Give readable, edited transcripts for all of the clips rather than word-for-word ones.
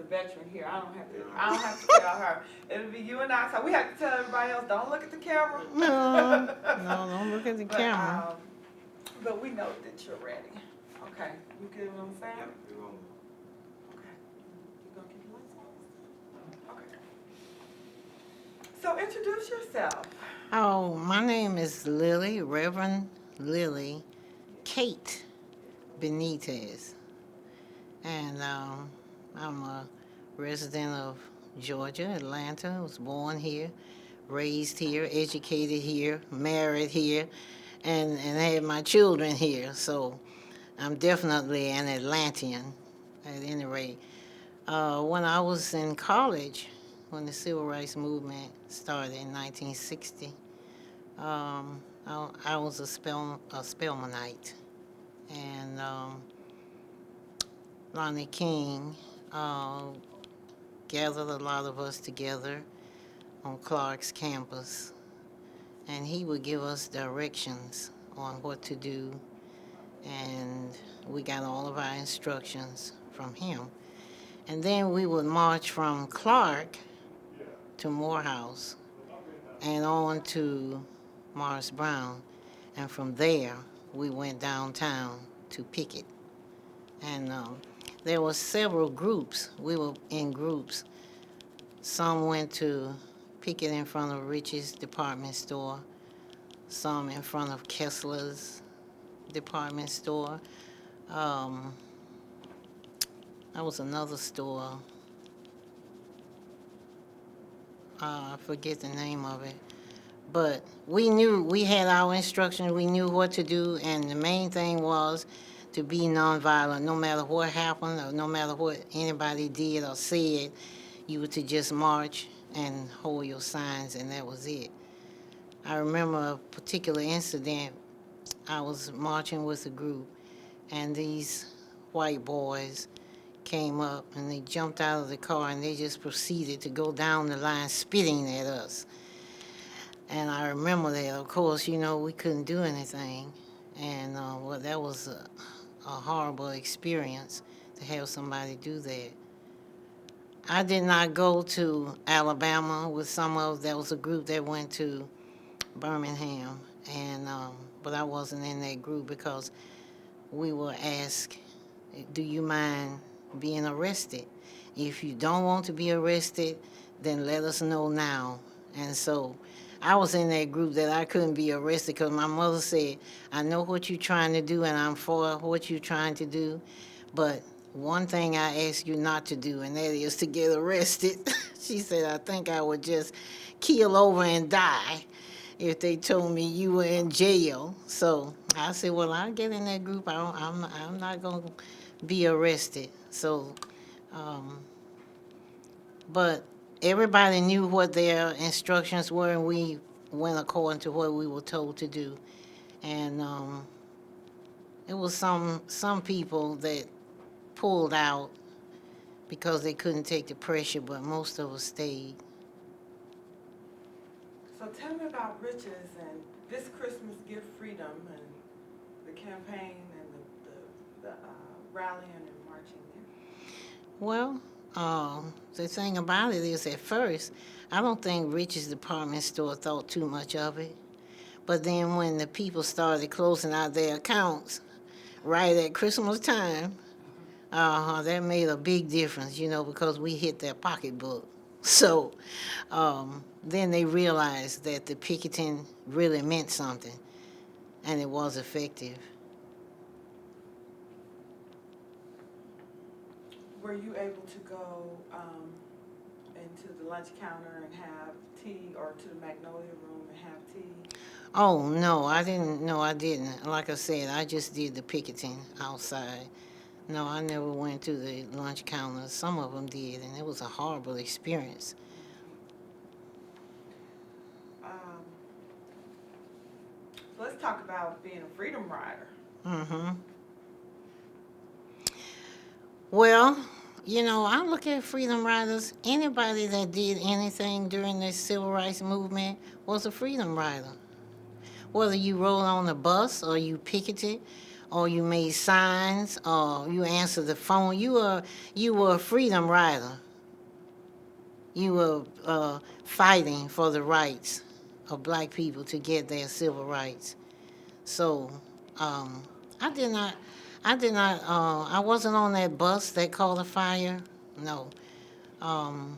veteran here. I don't have to tell her. It'll be you and I. So we have to tell everybody else, don't look at the camera. No, don't look at the but, camera. But we know that you're ready. Okay. You get what I'm saying? Okay. You gonna keep the lights on? Okay. So introduce yourself. Oh, my name is Lilly, Reverend Lilly, Kate Benitez. And I'm a resident of Georgia, Atlanta. I was born here, raised here, educated here, married here, and had my children here. So I'm definitely an Atlantean at any rate. When I was in college, when the Civil Rights Movement started in 1960, I was a Spelmanite. And Lonnie King uh, gathered a lot of us together on Clark's campus, and he would give us directions on what to do, and we got all of our instructions from him. And then we would march from Clark to Morehouse and on to Morris Brown, and from there we went downtown to Pickett. And there were several groups. We were in groups. Some went to Pickett in front of Rich's department store, some in front of Kessler's department store. That was another store. I forget the name of it. But we knew, we had our instructions, we knew what to do, and the main thing was to be nonviolent. No matter what happened, or no matter what anybody did or said, you were to just march and hold your signs, and that was it. I remember a particular incident. I was marching with a group, and these white boys came up, and they jumped out of the car, and they just proceeded to go down the line spitting at us. And I remember that, of course, we couldn't do anything. And well, that was a horrible experience to have somebody do that. I did not go to Alabama with there was a group that went to Birmingham, and but I wasn't in that group because we were asked, do you mind being arrested? If you don't want to be arrested, then let us know now. And so I was in that group that I couldn't be arrested because my mother said, I know what you're trying to do and I'm for what you're trying to do, but one thing I ask you not to do, and that is to get arrested. She said, I think I would just keel over and die if they told me you were in jail. So I said, well, I'll get in that group. I'm not going to be arrested. So, but everybody knew what their instructions were, and we went according to what we were told to do. And it was some people that pulled out because they couldn't take the pressure, but most of us stayed. So tell me about Riches and this Christmas Gift Freedom and the campaign and the rallying and marching there. Well, the thing about it is, at first, I don't think Rich's department store thought too much of it. But then when the people started closing out their accounts right at Christmas time, that made a big difference, because we hit their pocketbook. So then they realized that the picketing really meant something, and it was effective. Were you able to go into the lunch counter and have tea, or to the Magnolia Room and have tea? Oh, no, I didn't. No, I didn't. Like I said, I just did the picketing outside. No, I never went to the lunch counter. Some of them did, and it was a horrible experience. So let's talk about being a freedom rider. Mm-hmm. Well, I look at freedom riders. Anybody that did anything during the civil rights movement was a freedom rider. Whether you rode on a bus or you picketed or you made signs, or you answered the phone. You were a freedom rider. You were fighting for the rights of black people to get their civil rights. So um, I did not, I wasn't on that bus that caught a fire. No. Um,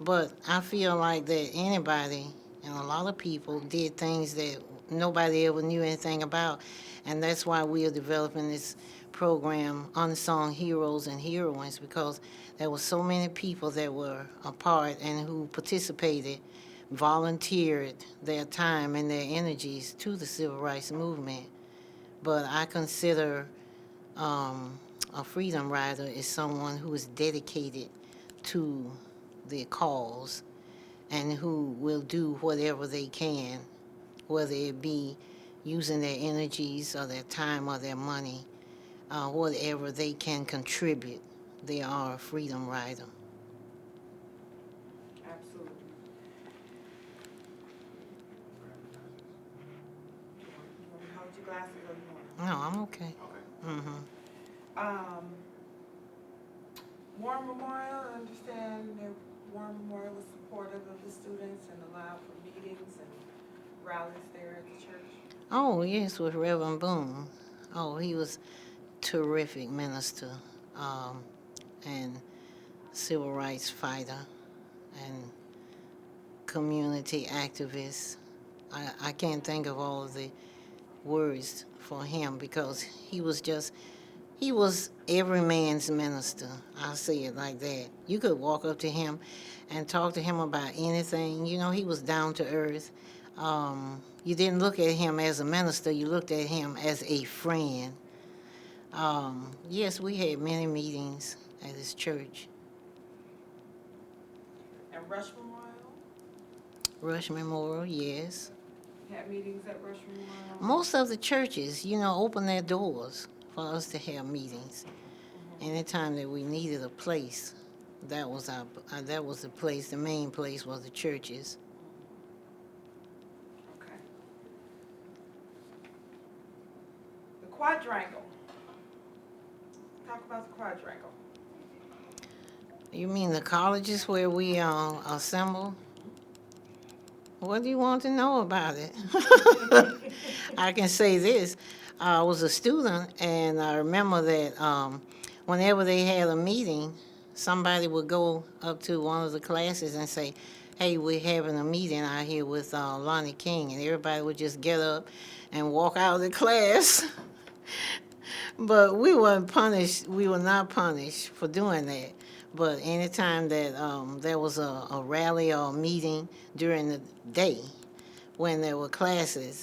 but I feel like that anybody and a lot of people did things that nobody ever knew anything about. And that's why we are developing this program, Unsung Heroes and Heroines, because there were so many people that were a part and who participated, volunteered their time and their energies to the civil rights movement. But I consider a freedom rider is someone who is dedicated to the cause and who will do whatever they can, whether it be using their energies or their time or their money, whatever they can contribute. They are a freedom rider. Absolutely. You want me to hold your glasses or you want? No, I'm okay. Mm-hmm. Warren Memorial, I understand that Warren Memorial was supportive of the students and allowed for meetings and rallies there at the church. Oh, yes, with Reverend Boone. Oh, he was terrific minister and civil rights fighter and community activist. I can't think of all of the words for him because he was every man's minister. I'll say it like that. You could walk up to him and talk to him about anything. You know, he was down to earth. You didn't look at him as a minister, you looked at him as a friend. Yes, we had many meetings at his church. And Rush Memorial? Rush Memorial, yes. Had meetings at Rush Memorial? Most of the churches, you know, opened their doors for us to have meetings. Anytime that we needed a place, that was the place. The main place was the churches. Okay. The quadrangle. Talk about the quadrangle. You mean the colleges where we assemble? What do you want to know about it? I can say this. I was a student, and I remember that whenever they had a meeting, somebody would go up to one of the classes and say, hey, we're having a meeting out here with Lonnie King, and everybody would just get up and walk out of the class. But we weren't punished. We were not punished for doing that. But anytime that there was a rally or a meeting during the day when there were classes,